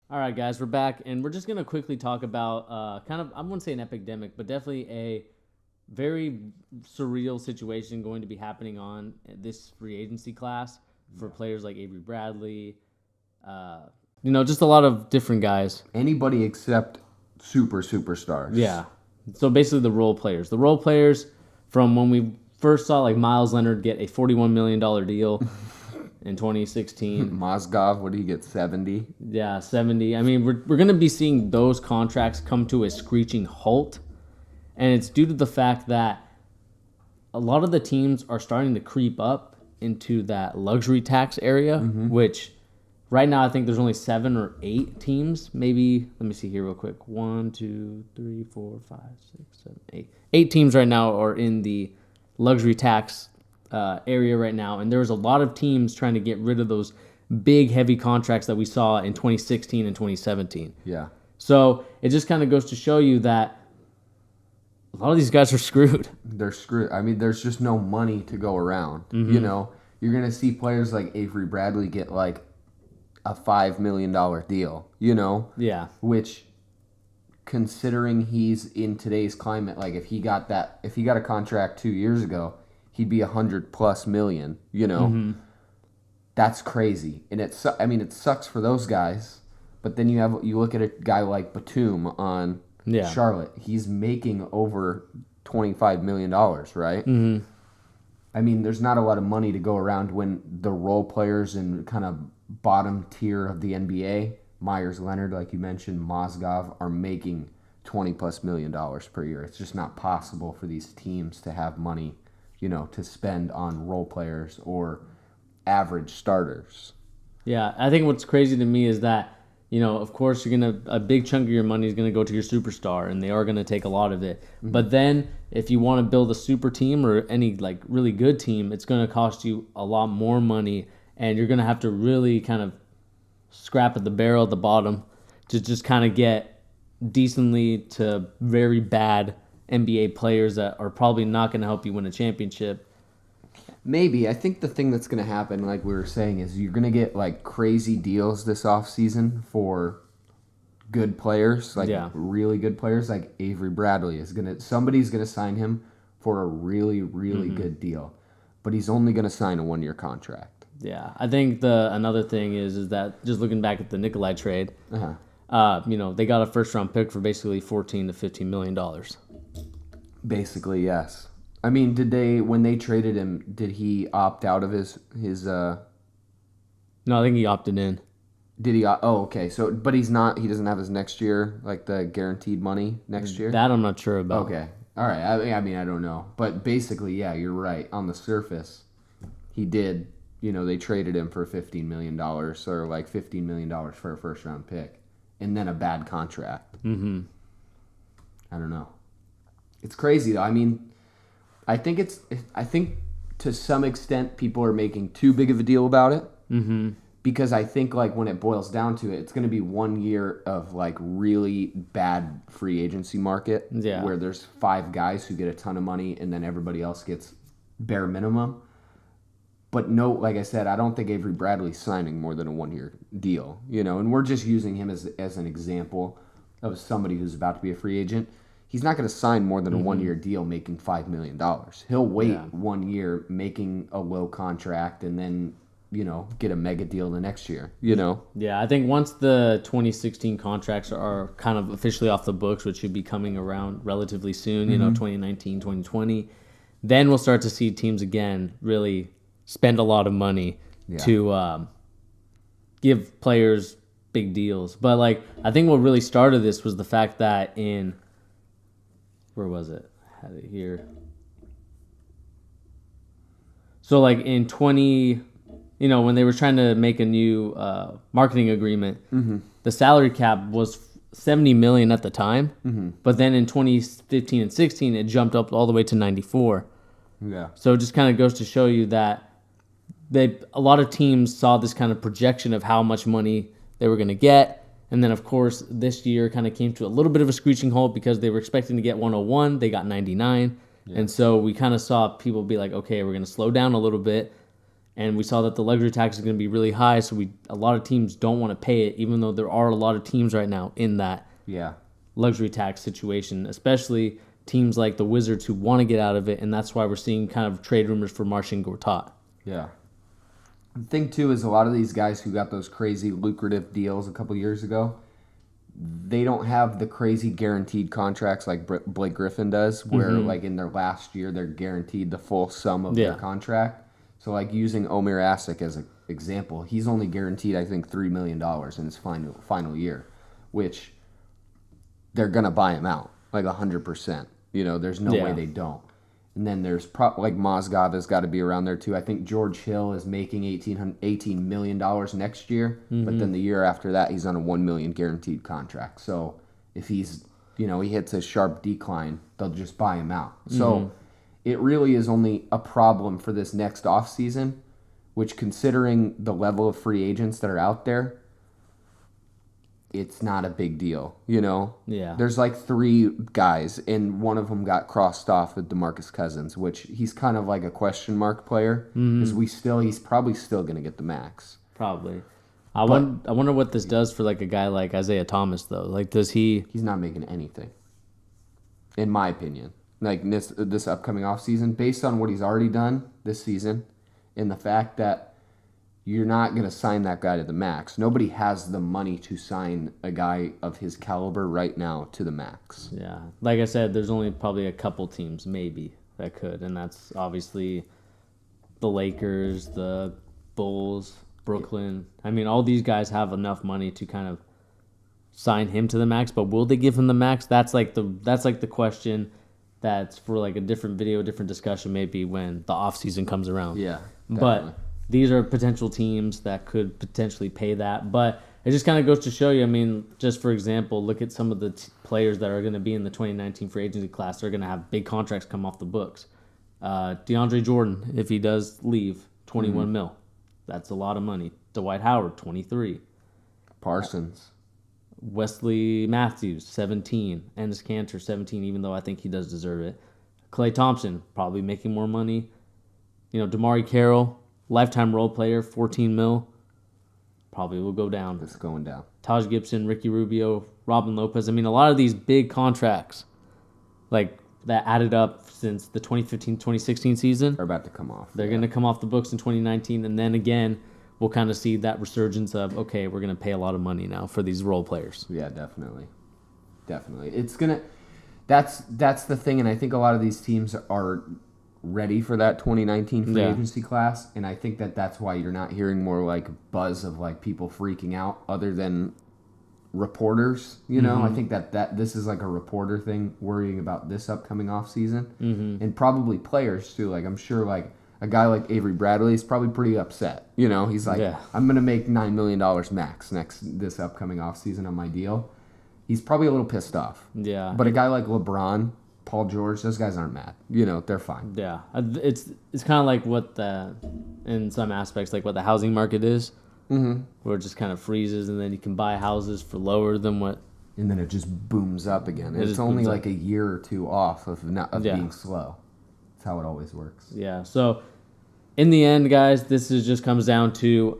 All right, guys, we're back, and we're just gonna quickly talk about I wouldn't say an epidemic, but definitely a very surreal situation going to be happening on this free agency class for players like Avery Bradley. Uh, just a lot of different guys. Anybody except superstars. Yeah. So basically, the role players from when we first saw like Miles Leonard get a $41 million deal in 2016. Mozgov, what do you get? 70. Yeah, 70. I mean, we're going to be seeing those contracts come to a screeching halt. And it's due to the fact that a lot of the teams are starting to creep up into that luxury tax area, which right now I think there's only 7 or 8 teams. Maybe, let me see here real quick. 1, 2, 3, 4, 5, 6, 7, 8. 8 teams right now are in the luxury tax area right now. And there was a lot of teams trying to get rid of those big, heavy contracts that we saw in 2016 and 2017. Yeah. So it just kind of goes to show you that a lot of these guys are screwed. They're screwed. I mean, there's just no money to go around. You know, you're going to see players like Avery Bradley get like a $5 million deal, Yeah. which considering he's in today's climate, like if he got a contract 2 years ago, he'd be 100+ million. That's crazy. And it sucks for those guys, but then you look at a guy like Batum on Yeah. Charlotte. He's making over $25 million, right? I mean, there's not a lot of money to go around when the role players in kind of bottom tier of the NBA, Myers Leonard, like you mentioned, Mozgov, are making $20+ million per year. It's just not possible for these teams to have money, to spend on role players or average starters. Yeah. I think what's crazy to me is that, of course, a big chunk of your money is going to go to your superstar, and they are going to take a lot of it. But then if you want to build a super team or any like really good team, it's going to cost you a lot more money, and you're going to have to really kind of scrap at the barrel at the bottom to just kind of get decently to very bad NBA players that are probably not going to help you win a championship. Maybe. I think the thing that's going to happen, like we were saying, is you're going to get like crazy deals this offseason for good players, like Yeah. really good players. Like Avery Bradley somebody's going to sign him for a really, really good deal, but he's only going to sign a 1-year contract. Yeah, I think another thing is that just looking back at the Nikolai trade, they got a first round pick for basically $14 to $15 million. Basically, yes. I mean, when they traded him, did he opt out of his No, I think he opted in. did he oh, okay. So but he doesn't have his next year, like the guaranteed money next year? That I'm not sure about. Okay. All right. I mean, I don't know. But basically, yeah, you're right. On the surface, he did, they traded him for $15 million or like $15 million for a first round pick and then a bad contract. I don't know. It's crazy, though. I mean, I think to some extent people are making too big of a deal about it. Because I think like when it boils down to it, it's going to be 1 year of like really bad free agency market where there's 5 guys who get a ton of money and then everybody else gets bare minimum. But no, like I said, I don't think Avery Bradley's signing more than a 1-year deal, and we're just using him as an example of somebody who's about to be a free agent. He's not going to sign more than a 1-year deal making $5 million. He'll wait 1 year making a low contract and then get a mega deal the next year, Yeah, I think once the 2016 contracts are kind of officially off the books, which should be coming around relatively soon, 2019, 2020, then we'll start to see teams again really spend a lot of money to give players big deals. But like, I think what really started this was the fact that where was it? I had it here. So like in when they were trying to make a new marketing agreement, the salary cap was $70 million at the time, but then in 2015 and 16 it jumped up all the way to 94. Yeah. So it just kind of goes to show you that a lot of teams saw this kind of projection of how much money they were going to get. And then, of course, this year kind of came to a little bit of a screeching halt because they were expecting to get 101. They got 99. Yeah. And so we kind of saw people be like, okay, we're going to slow down a little bit. And we saw that the luxury tax is going to be really high, so a lot of teams don't want to pay it, even though there are a lot of teams right now in that luxury tax situation, especially teams like the Wizards who want to get out of it, and that's why we're seeing kind of trade rumors for Marcin Gortat. Yeah. The thing, too, is a lot of these guys who got those crazy lucrative deals a couple years ago, they don't have the crazy guaranteed contracts like Blake Griffin does, where like in their last year they're guaranteed the full sum of their contract. So like using Omer Asik as an example, he's only guaranteed, I think, $3 million in his final year, which they're going to buy him out, like 100%. You know, there's no way they don't. And then there's like Mozgov has got to be around there too. I think George Hill is making $18 million next year, but then the year after that he's on a $1 million guaranteed contract. So if he's, you know, he hits a sharp decline, they'll just buy him out. So it really is only a problem for this next offseason, which considering the level of free agents that are out there, it's not a big deal, you know? Yeah. There's like 3 guys, and one of them got crossed off with DeMarcus Cousins, which he's kind of like a question mark player, because he's probably still going to get the max. Probably. I wonder what this does for like a guy like Isaiah Thomas, though. Like, does he... He's not making anything, in my opinion. Like, this upcoming offseason, based on what he's already done this season, and the fact that you're not going to sign that guy to the max. Nobody has the money to sign a guy of his caliber right now to the max. Yeah. Like I said, there's only probably a couple teams, maybe, that could. And that's obviously the Lakers, the Bulls, Brooklyn. I mean, all these guys have enough money to kind of sign him to the max. But will they give him the max? That's like the question that's for like a different video, different discussion maybe when the offseason comes around. Yeah, definitely. But these are potential teams that could potentially pay that. But it just kind of goes to show you, I mean, just for example, look at some of the players that are going to be in the 2019 free agency class. They're going to have big contracts come off the books. DeAndre Jordan, if he does leave, 21 mil. That's a lot of money. Dwight Howard, 23. Parsons. Wesley Matthews, 17. Enes Kanter, 17, even though I think he does deserve it. Klay Thompson, probably making more money. You know, DeMarre Carroll, lifetime role player, 14 mil. Probably will go down. It's going down. Taj Gibson, Ricky Rubio, Robin Lopez. I mean, a lot of these big contracts, like that added up since the 2015-2016 season, are about to come off. They're going to come off the books in 2019, and then again, we'll kind of see that resurgence of, okay, we're going to pay a lot of money now for these role players. Yeah, definitely. It's going to... That's the thing, and I think a lot of these teams are ready for that 2019 free agency class, and I think that's why you're not hearing more like buzz of like people freaking out other than reporters, you know. I think that this is like a reporter thing, worrying about this upcoming offseason, and probably players too. Like I'm sure like a guy like Avery Bradley is probably pretty upset, you know. He's like, I'm gonna make $9 million max this upcoming offseason on my deal. He's probably a little pissed off. Yeah. But a guy like LeBron, Paul George, those guys aren't mad. You know, they're fine. Yeah. It's kind of like what in some aspects, like what the housing market is, where it just kind of freezes, and then you can buy houses for lower than what. And then it just booms up again. It's only like a year or two off of being slow. That's how it always works. Yeah. So, in the end, guys, this just comes down to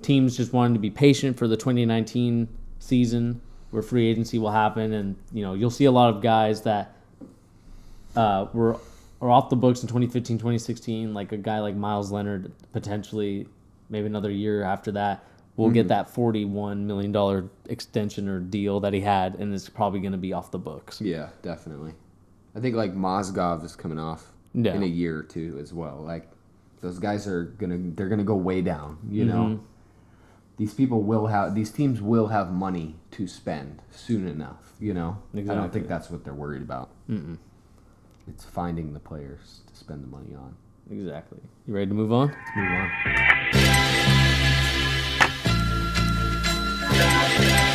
teams just wanting to be patient for the 2019 season, where free agency will happen, and you know you'll see a lot of guys that are off the books in 2015, 2016, like a guy like Miles Leonard, potentially maybe another year after that will get that $41 million extension or deal that he had, and it's probably going to be off the books. Yeah, definitely. I think like Mozgov is coming off in a year or two as well. Like those guys they're gonna go way down, you know. These teams will have money to spend soon enough, you know? Exactly. I don't think that's what they're worried about. It's finding the players to spend the money on. Exactly. You ready to move on? Let's move on.